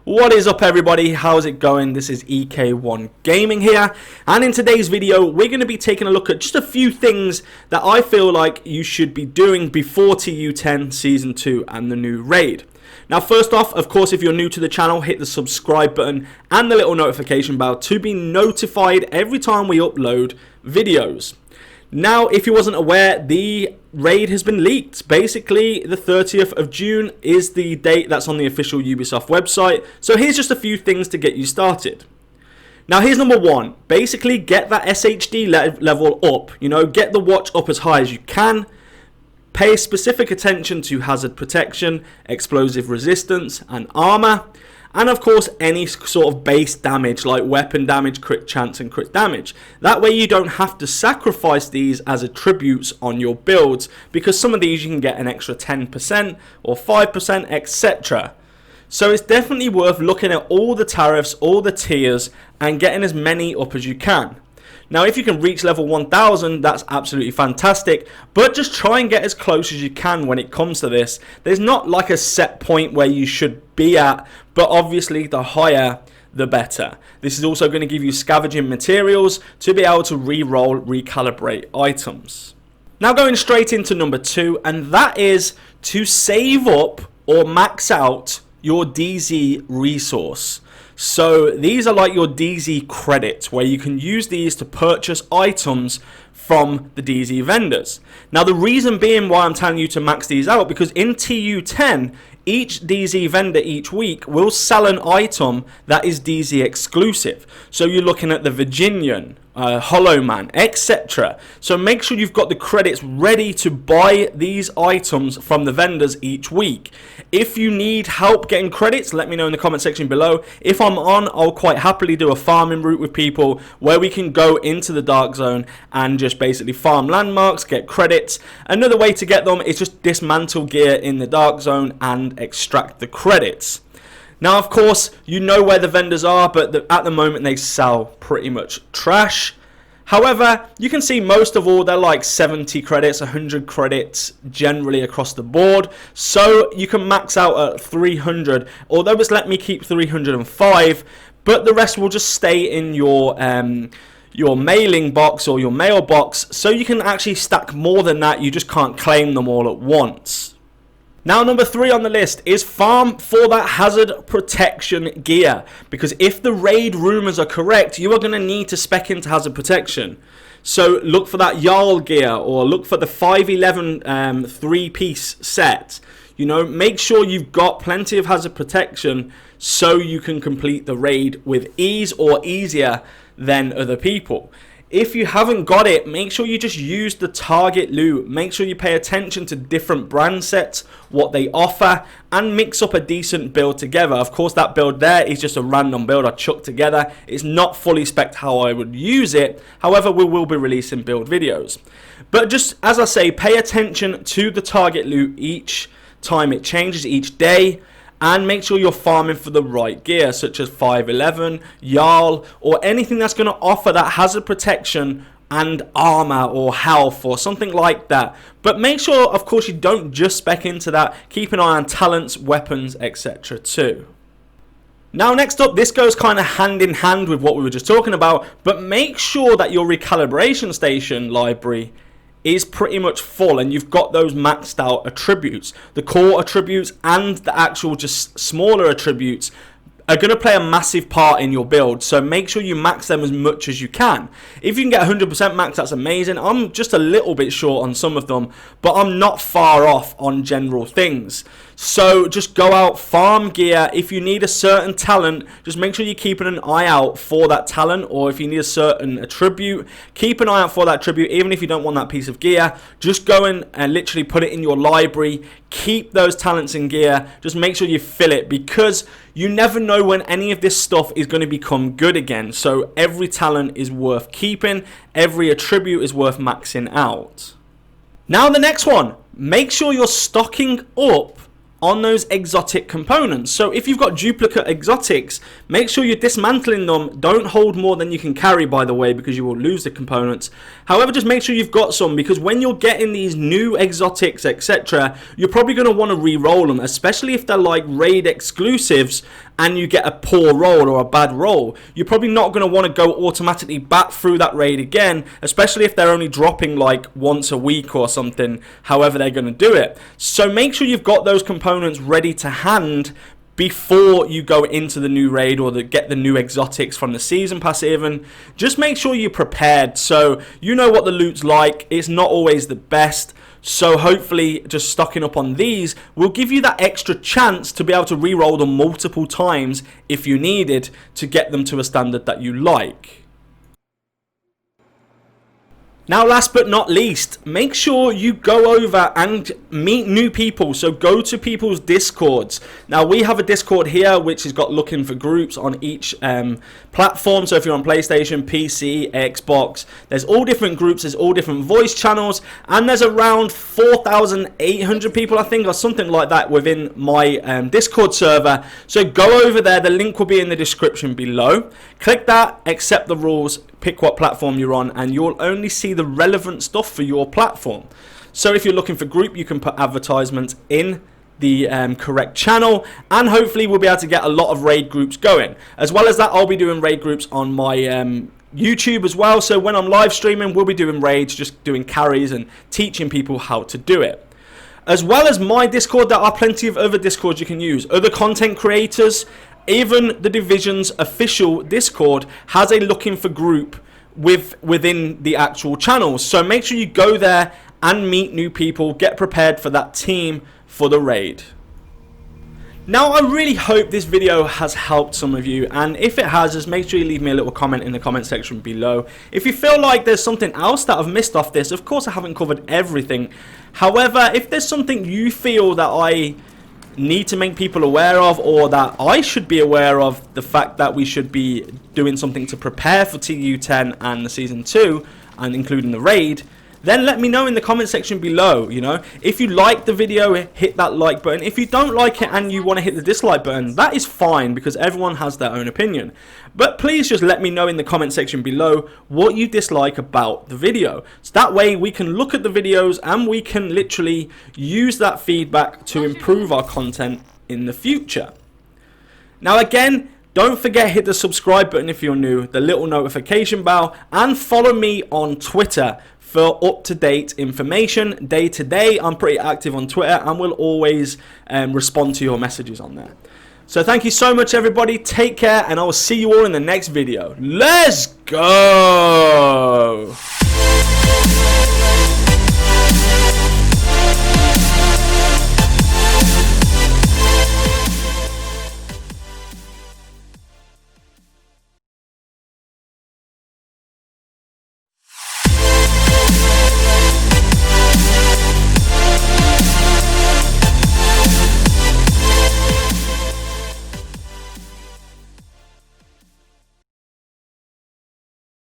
What is up, everybody? How's it going? This is EK1 Gaming here, and in today's video we're going to be taking a look at just a few things that I feel like you should be doing before TU10 Season 2 and the new raid. Now, first off, of course, if you're new to the channel, hit the subscribe button and the little notification bell to be notified every time we upload videos. Now, if you wasn't aware, the raid has been leaked. Basically, the 30th of June is the date that's on the official Ubisoft website. So here's just a few things to get you started. Now, here's number one. Basically, get that SHD level up. Get the watch up as high as you can. Pay specific attention to hazard protection, explosive resistance, and armor. And of course, any sort of base damage like weapon damage, crit chance, and crit damage. That way you don't have to sacrifice these as attributes on your builds, because some of these you can get an extra 10% or 5%, etc. So it's definitely worth looking at all the tariffs, all the tiers, and getting as many up as you can. Now, if you can reach level 1000, that's absolutely fantastic, but just try and get as close as you can when it comes to this. There's not like a set point where you should be at, but obviously the higher, the better. This is also going to give you scavenging materials to be able to re-roll, recalibrate items. Now, going straight into number two, and that is to save up or max out your DZ resource. So these are like your DZ credits, where you can use these to purchase items from the DZ vendors. Now, the reason being why I'm telling you to max these out, because in TU10, each DZ vendor each week will sell an item that is DZ exclusive. So you're looking at the Virginian, Hollow Man, etc. So make sure you've got the credits ready to buy these items from the vendors each week. If you need help getting credits, let me know in the comment section below. If I'm on, I'll quite happily do a farming route with people where we can go into the dark zone and just basically farm landmarks, get credits. Another way to get them is just dismantle gear in the dark zone and extract the credits. Now, of course, you know where the vendors are, but at the moment they sell pretty much trash. However, you can see most of all, they're like 70 credits, 100 credits generally across the board. So you can max out at 300, although it's let me keep 305, but the rest will just stay in your mailing box or your mailbox. So you can actually stack more than that, you just can't claim them all at once. Now, number three on the list is farm for that hazard protection gear, because if the raid rumors are correct, you are going to need to spec into hazard protection. So look for that Jarl gear, or look for the 511 three-piece set. Make sure you've got plenty of hazard protection so you can complete the raid with ease, or easier than other people. If you haven't got it, make sure you just use the target loot. Make sure you pay attention to different brand sets, what they offer, and mix up a decent build together. Of course, that build there is just a random build I chucked together. It's not fully spec'd how I would use it. However, we will be releasing build videos. But just as I say, pay attention to the target loot each time it changes, each day. And make sure you're farming for the right gear, such as 511, Jarl, or anything that's going to offer that hazard protection and armor or health or something like that. But make sure, of course, you don't just spec into that. Keep an eye on talents, weapons, etc. too. Now, next up, this goes kind of hand in hand with what we were just talking about, but make sure that your recalibration station library is pretty much full and you've got those maxed out attributes. The core attributes and the actual just smaller attributes are going to play a massive part in your build, so make sure you max them as much as you can. If you can get 100% max, that's amazing. I'm just a little bit short on some of them, but I'm not far off on general things. So just go out, farm gear. If you need a certain talent, just make sure you're keeping an eye out for that talent, or if you need a certain attribute, keep an eye out for that attribute. Even if you don't want that piece of gear, just go in and literally put it in your library. Keep those talents in gear. Just make sure you fill it, because you never know when any of this stuff is going to become good again. So every talent is worth keeping. Every attribute is worth maxing out. Now, the next one, make sure you're stocking up on those exotic components. So if you've got duplicate exotics, make sure you're dismantling them. Don't hold more than you can carry, by the way, because you will lose the components. However, just make sure you've got some, because when you're getting these new exotics, etc., you're probably going to want to re-roll them, especially if they're like raid exclusives and you get a poor roll or a bad roll, you're probably not going to want to go automatically back through that raid again, especially if they're only dropping like once a week or something, however they're going to do it. So make sure you've got those components ready to hand before you go into the new raid or get the new exotics from the season pass even. Just make sure you're prepared, so you know what the loot's like. It's not always the best, so hopefully just stocking up on these will give you that extra chance to be able to re-roll them multiple times if you needed to get them to a standard that you like. Now, last but not least, make sure you go over and meet new people. So go to people's Discords. Now, we have a Discord here which has got looking for groups on each platform. So if you're on PlayStation, PC, Xbox, there's all different groups, there's all different voice channels, and there's around 4,800 people, I think, or something like that within my Discord server. So go over there, the link will be in the description below. Click that, accept the rules, pick what platform you're on, and you'll only see the relevant stuff for your platform. So if you're looking for group, you can put advertisements in the correct channel, and hopefully we'll be able to get a lot of raid groups going. As well as that, I'll be doing raid groups on my YouTube as well. So when I'm live streaming, we'll be doing raids, just doing carries and teaching people how to do it. As well as my Discord, there are plenty of other Discords you can use. Other content creators, even the Division's official Discord has a looking for group within the actual channels. So make sure you go there and meet new people, get prepared for that team for the raid. Now, I really hope this video has helped some of you, and if it has, just make sure you leave me a little comment in the comment section below. If you feel like there's something else that I've missed off this, of course I haven't covered everything. However, if there's something you feel that I need to make people aware of, or that I should be aware of, the fact that we should be doing something to prepare for TU10 and the Season 2, and including the raid, then let me know in the comment section below. You know, if you like the video, hit that like button. If you don't like it and you want to hit the dislike button, that is fine, because everyone has their own opinion. But please just let me know in the comment section below what you dislike about the video, so that way we can look at the videos and we can literally use that feedback to improve our content in the future. Now again, don't forget, hit the subscribe button if you're new, the little notification bell, and follow me on Twitter for up-to-date information. Day to day, I'm pretty active on Twitter and will always respond to your messages on there. So thank you so much, everybody. Take care, and I will see you all in the next video. Let's go!